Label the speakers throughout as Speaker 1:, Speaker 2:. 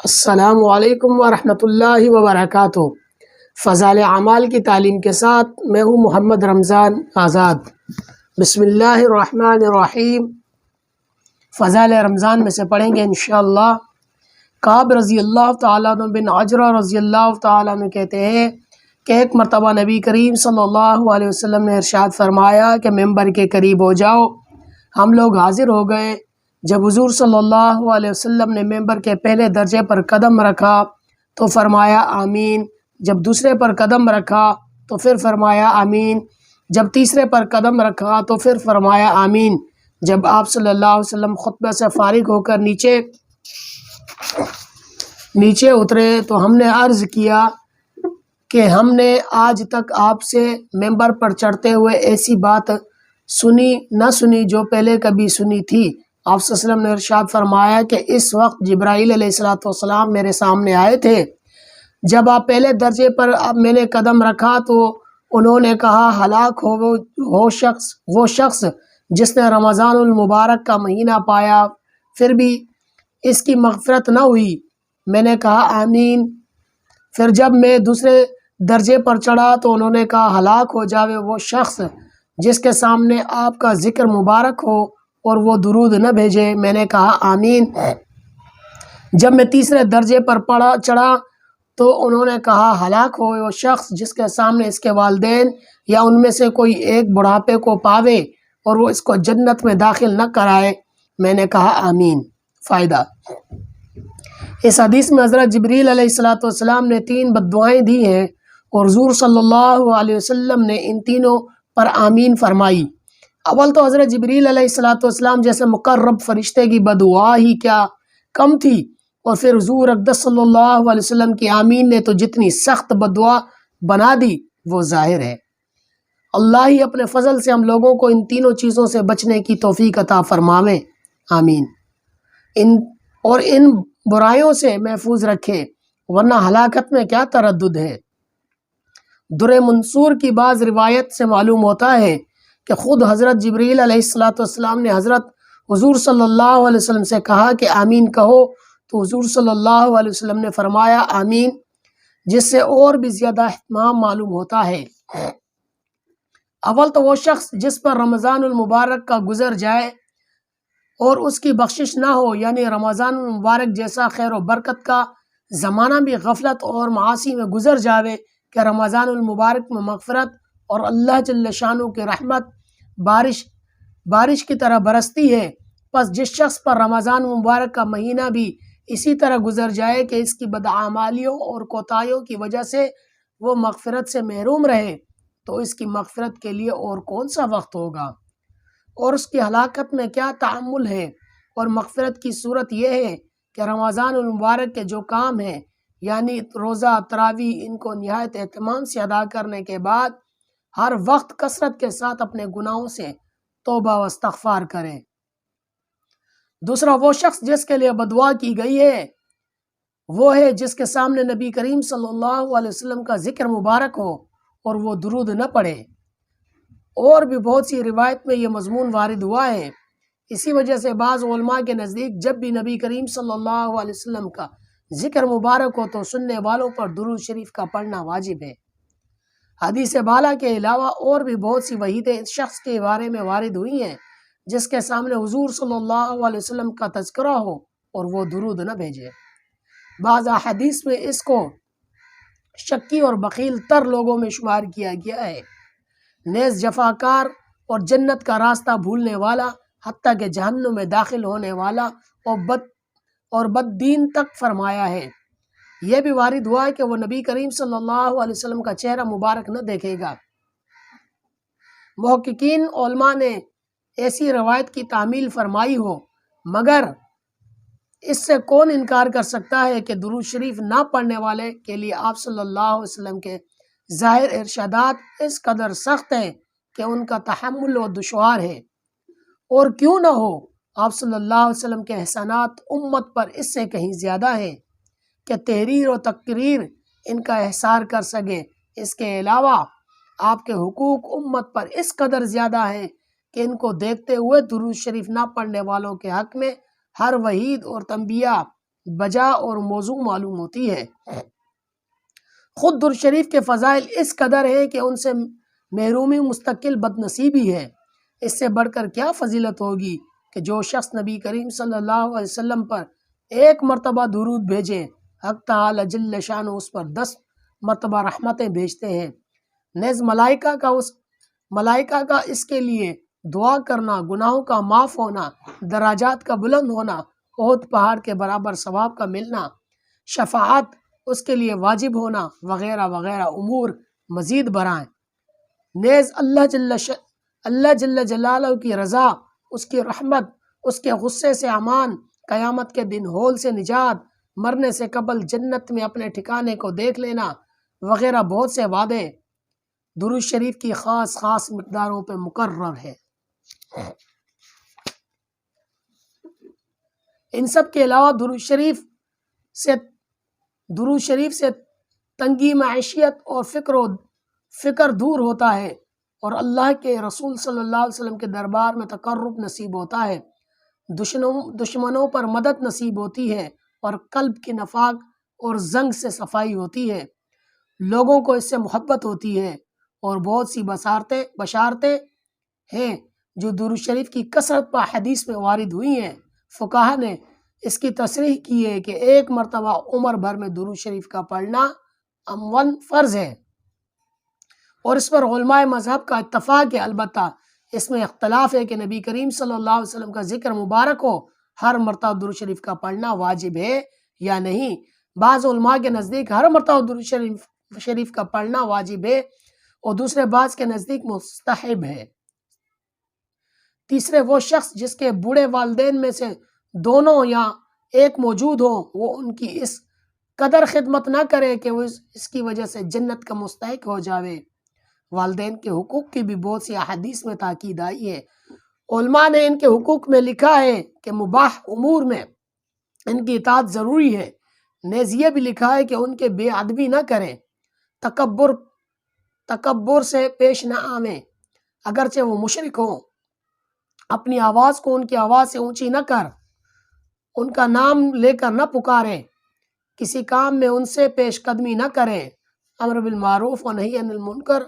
Speaker 1: السلام علیکم ورحمۃ اللہ وبرکاتہ۔ فضائل اعمال کی تعلیم کے ساتھ میں ہوں محمد رمضان آزاد۔ بسم اللہ الرحمن الرحیم۔ فضائل رمضان میں سے پڑھیں گے انشاءاللہ۔ کعب رضی اللہ تعالیٰ عنہ بن عجرہ رضی اللہ تعالیٰ عنہ کہتے ہیں کہ ایک مرتبہ نبی کریم صلی اللہ علیہ وسلم نے ارشاد فرمایا کہ ممبر کے قریب ہو جاؤ۔ ہم لوگ حاضر ہو گئے۔ جب حضور صلی اللہ علیہ وسلم نے ممبر کے پہلے درجے پر قدم رکھا تو فرمایا آمین۔ جب دوسرے پر قدم رکھا تو پھر فرمایا آمین۔ جب تیسرے پر قدم رکھا تو پھر فرمایا آمین۔ جب آپ صلی اللہ علیہ وسلم خطبہ سے فارغ ہو کر نیچے اترے تو ہم نے عرض کیا کہ ہم نے آج تک آپ سے ممبر پر چڑھتے ہوئے ایسی بات نہ سنی جو پہلے کبھی سنی تھی۔ آپ صلی اللہ علیہ وسلم نے ارشاد فرمایا کہ اس وقت جبرائیل علیہ السلام میرے سامنے آئے تھے۔ جب آپ پہلے درجے پر میں نے قدم رکھا تو انہوں نے کہا ہلاک ہو وہ شخص جس نے رمضان المبارک کا مہینہ پایا پھر بھی اس کی مغفرت نہ ہوئی۔ میں نے کہا آمین۔ پھر جب میں دوسرے درجے پر چڑھا تو انہوں نے کہا ہلاک ہو جاوے وہ شخص جس کے سامنے آپ کا ذکر مبارک ہو اور وہ درود نہ بھیجے۔ میں نے کہا آمین۔ جب میں تیسرے درجے پر چڑھا تو انہوں نے کہا ہلاک ہو وہ شخص جس کے سامنے اس کے والدین یا ان میں سے کوئی ایک بڑھاپے کو پاوے اور وہ اس کو جنت میں داخل نہ کرائے۔ میں نے کہا آمین۔ فائدہ: اس حدیث میں حضرت جبریل علیہ السلام نے 3 بددعائیں دی ہیں اور حضور صلی اللہ علیہ وسلم نے ان تینوں پر آمین فرمائی۔ اول تو حضرت جبریل علیہ السلام جیسے مقرب فرشتے کی بدعا ہی کیا کم تھی، اور پھر حضور اقدس صلی اللہ علیہ وسلم کی آمین نے تو جتنی سخت بدعا بنا دی وہ ظاہر ہے۔ اللہ ہی اپنے فضل سے ہم لوگوں کو ان تینوں چیزوں سے بچنے کی توفیق عطا فرماوے، آمین۔ ان برائیوں سے محفوظ رکھے، ورنہ ہلاکت میں کیا تردد ہے۔ در منصور کی بعض روایت سے معلوم ہوتا ہے کہ خود حضرت جبریل علیہ السلام نے حضور صلی اللہ علیہ وسلم سے کہا کہ آمین کہو، تو حضور صلی اللہ علیہ وسلم نے فرمایا آمین، جس سے اور بھی زیادہ اہتمام معلوم ہوتا ہے۔ اول تو وہ شخص جس پر رمضان المبارک کا گزر جائے اور اس کی بخشش نہ ہو، یعنی رمضان المبارک جیسا خیر و برکت کا زمانہ بھی غفلت اور معاصی میں گزر جاوے کہ رمضان المبارک میں مغفرت اور اللہ جل شانہ کی رحمت بارش کی طرح برستی ہے، پس جس شخص پر رمضان مبارک کا مہینہ بھی اسی طرح گزر جائے کہ اس کی بدعمالیوں اور کوتاہیوں کی وجہ سے وہ مغفرت سے محروم رہے، تو اس کی مغفرت کے لیے اور کون سا وقت ہوگا، اور اس کی ہلاکت میں کیا تعامل ہے۔ اور مغفرت کی صورت یہ ہے کہ رمضان المبارک کے جو کام ہیں، یعنی روزہ، تراویح، ان کو نہایت اہتمام سے ادا کرنے کے بعد ہر وقت کثرت کے ساتھ اپنے گناہوں سے توبہ و استغفار کرے۔ دوسرا وہ شخص جس کے لیے بدعا کی گئی ہے وہ ہے جس کے سامنے نبی کریم صلی اللہ علیہ وسلم کا ذکر مبارک ہو اور وہ درود نہ پڑھے۔ اور بھی بہت سی روایت میں یہ مضمون وارد ہوا ہے۔ اسی وجہ سے بعض علماء کے نزدیک جب بھی نبی کریم صلی اللہ علیہ وسلم کا ذکر مبارک ہو تو سننے والوں پر درود شریف کا پڑھنا واجب ہے۔ حدیث بالا کے علاوہ اور بھی بہت سی وحیدیں اس شخص کے بارے میں وارد ہوئی ہیں جس کے سامنے حضور صلی اللہ علیہ وسلم کا تذکرہ ہو اور وہ درود نہ بھیجے۔ بعض احادیث میں اس کو شکی اور بخیل تر لوگوں میں شمار کیا گیا ہے، نیز جفاکار اور جنت کا راستہ بھولنے والا، حتیٰ کہ جہنم میں داخل ہونے والا اور بددین تک فرمایا ہے۔ یہ بھی وارد ہوا ہے کہ وہ نبی کریم صلی اللہ علیہ وسلم کا چہرہ مبارک نہ دیکھے گا۔ محققین علماء نے ایسی روایت کی تعمیل فرمائی ہو، مگر اس سے کون انکار کر سکتا ہے کہ درود شریف نہ پڑھنے والے کے لیے آپ صلی اللہ علیہ وسلم کے ظاہر ارشادات اس قدر سخت ہیں کہ ان کا تحمل و دشوار ہے۔ اور کیوں نہ ہو، آپ صلی اللہ علیہ وسلم کے احسانات امت پر اس سے کہیں زیادہ ہیں کہ تحریر و تقریر ان کا احصار کر سکے۔ اس کے علاوہ آپ کے حقوق امت پر اس قدر زیادہ ہیں کہ ان کو دیکھتے ہوئے درود شریف نہ پڑھنے والوں کے حق میں ہر وعید اور تنبیہ بجا اور موضوع معلوم ہوتی ہے۔ خود درود شریف کے فضائل اس قدر ہیں کہ ان سے محرومی مستقل بد نصیبی ہے۔ اس سے بڑھ کر کیا فضیلت ہوگی کہ جو شخص نبی کریم صلی اللہ علیہ وسلم پر ایک مرتبہ درود بھیجے، حق تعالی جل شانہ اس پر 10 مرتبہ رحمتیں بھیجتے ہیں۔ نیز ملائکہ کا اس کے لیے دعا کرنا، گناہوں کا معاف ہونا، دراجات کا بلند ہونا، احد پہاڑ کے برابر ثواب کا ملنا، شفاعت اس کے لیے واجب ہونا وغیرہ وغیرہ امور مزید برآں۔ نیز اللہ جل جلالہ کی رضا، اس کی رحمت، اس کے غصے سے امان، قیامت کے دن ہول سے نجات، مرنے سے قبل جنت میں اپنے ٹھکانے کو دیکھ لینا وغیرہ بہت سے وعدے درود شریف کی خاص مقداروں پہ مقرر ہے۔ ان سب کے علاوہ درود شریف سے تنگی معیشت اور فکر دور ہوتا ہے اور اللہ کے رسول صلی اللہ علیہ وسلم کے دربار میں تقرب نصیب ہوتا ہے، دشمنوں پر مدد نصیب ہوتی ہے اور قلب کے نفاق اور زنگ سے صفائی ہوتی ہے، لوگوں کو اس سے محبت ہوتی ہے اور بہت سی بشارتیں ہیں جو درود شریف کی کثرت پر حدیث میں وارد ہوئی ہیں۔ فقہا نے اس کی تصریح کی ہے کہ ایک مرتبہ عمر بھر میں درود شریف کا پڑھنا عموماً فرض ہے، اور اس پر علماء مذہب کا اتفاق ہے۔ البتہ اس میں اختلاف ہے کہ نبی کریم صلی اللہ علیہ وسلم کا ذکر مبارک ہو ہر مرتبہ درود شریف کا پڑھنا واجب ہے یا نہیں۔ بعض علماء کے نزدیک ہر مرتبہ درود شریف کا پڑھنا واجب ہے اور دوسرے بعض کے نزدیک مستحب ہے۔ تیسرے، وہ شخص جس کے بوڑھے والدین میں سے دونوں یا ایک موجود ہو، وہ ان کی اس قدر خدمت نہ کرے کہ وہ اس کی وجہ سے جنت کا مستحق ہو جاوے۔ والدین کے حقوق کی بھی بہت سی احادیث میں تاکید آئی ہے۔ علماء نے ان کے حقوق میں لکھا ہے کہ مباح امور میں ان کی اطاعت ضروری ہے۔ نیز یہ بھی لکھا ہے کہ ان کے بے ادبی نہ کریں، تکبر سے پیش نہ آویں، اگرچہ وہ مشرک ہوں، اپنی آواز کو ان کی آواز سے اونچی نہ کر، ان کا نام لے کر نہ پکاریں، کسی کام میں ان سے پیش قدمی نہ کریں، امر بالمعروف و نہی عن المنکر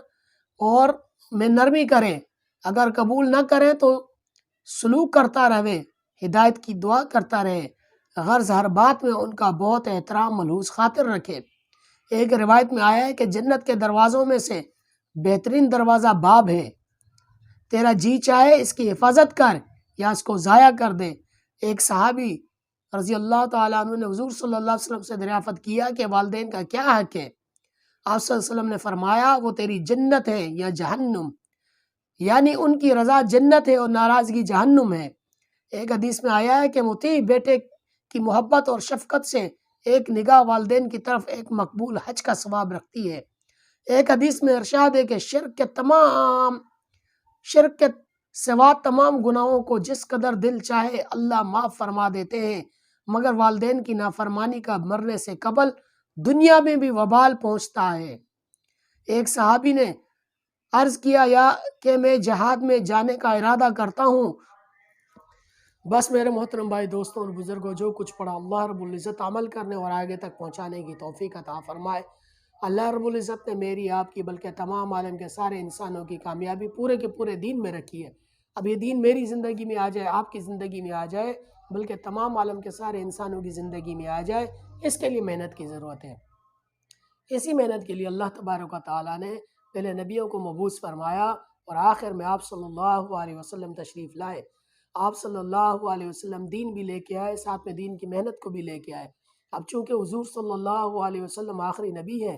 Speaker 1: اور میں نرمی کریں، اگر قبول نہ کریں تو سلوک کرتا رہے، ہدایت کی دعا کرتا رہے، غرض ہر بات میں ان کا بہت احترام ملحوظ خاطر رکھے۔ ایک روایت میں آیا ہے کہ جنت کے دروازوں میں سے بہترین دروازہ باب ہے، تیرا جی چاہے اس کی حفاظت کر یا اس کو ضائع کر دے۔ ایک صحابی رضی اللہ تعالیٰ عنہ نے حضور صلی اللہ علیہ وسلم سے دریافت کیا کہ والدین کا کیا حق ہے؟ آپ صلی اللہ علیہ وسلم نے فرمایا، وہ تیری جنت ہے یا جہنم، یعنی ان کی رضا جنت ہے اور ناراضگی جہنم ہے۔ ایک حدیث میں آیا ہے کہ مطیع بیٹے کی محبت اور شفقت سے ایک نگاہ والدین کی طرف ایک مقبول حج کا ثواب رکھتی ہے۔ ایک حدیث میں ارشاد ہے کہ شرک کے سوا تمام گناہوں کو جس قدر دل چاہے اللہ معاف فرما دیتے ہیں، مگر والدین کی نافرمانی کا مرنے سے قبل دنیا میں بھی وبال پہنچتا ہے۔ ایک صحابی نے عرض کیا یا کہ میں جہاد میں جانے کا ارادہ کرتا ہوں۔ بس میرے محترم بھائی، دوستوں اور بزرگوں، جو کچھ پڑھا اللہ رب العزت عمل کرنے اور آگے تک پہنچانے کی توفیق عطا فرمائے۔ اللہ رب العزت نے میری، آپ کی، بلکہ تمام عالم کے سارے انسانوں کی کامیابی پورے کے پورے دین میں رکھی ہے۔ اب یہ دین میری زندگی میں آ جائے، آپ کی زندگی میں آ جائے، بلکہ تمام عالم کے سارے انسانوں کی زندگی میں آ جائے، اس کے لیے محنت کی ضرورت ہے۔ اسی محنت کے لیے اللہ تبارک و تعالیٰ نے پہلے نبیوں کو مبعوث فرمایا اور آخر میں آپ صلی اللہ علیہ وسلم تشریف لائے۔ آپ صلی اللہ علیہ وسلم دین بھی لے کے آئے، ساتھ میں دین کی محنت کو بھی لے کے آئے۔ اب چونکہ حضور صلی اللہ علیہ وسلم آخری نبی ہیں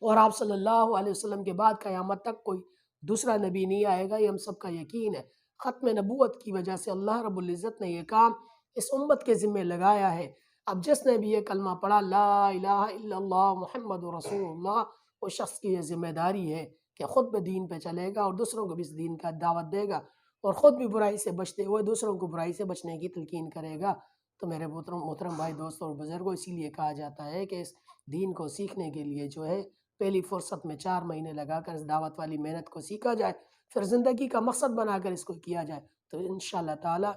Speaker 1: اور آپ صلی اللہ علیہ وسلم کے بعد قیامت تک کوئی دوسرا نبی نہیں آئے گا، یہ ہم سب کا یقین ہے۔ ختم نبوت کی وجہ سے اللہ رب العزت نے یہ کام اس امت کے ذمہ لگایا ہے۔ اب جس نے بھی یہ کلمہ پڑھا لا الہ الا اللہ محمد رسول اللہ، اس شخص کی یہ ذمہ داری ہے کہ خود بھی دین پہ چلے گا اور دوسروں کو بھی اس دین کا دعوت دے گا اور خود بھی برائی سے بچتے ہوئے دوسروں کو برائی سے بچنے کی تلقین کرے گا۔ تو میرے محترم بھائی، دوستوں اور بزرگوں، اسی لیے کہا جاتا ہے کہ اس دین کو سیکھنے کے لیے جو ہے پہلی فرصت میں 4 مہینے لگا کر اس دعوت والی محنت کو سیکھا جائے، پھر زندگی کا مقصد بنا کر اس کو کیا جائے، تو انشاءاللہ تعالی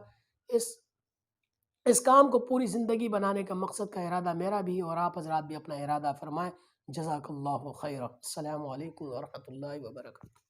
Speaker 1: اس اس کام کو پوری زندگی بنانے کا مقصد کا ارادہ میرا بھی اور آپ حضرات بھی اپنا ارادہ فرمائیں۔ جزاک اللہ خیر۔ السلام علیکم ورحمۃ اللہ وبرکاتہ۔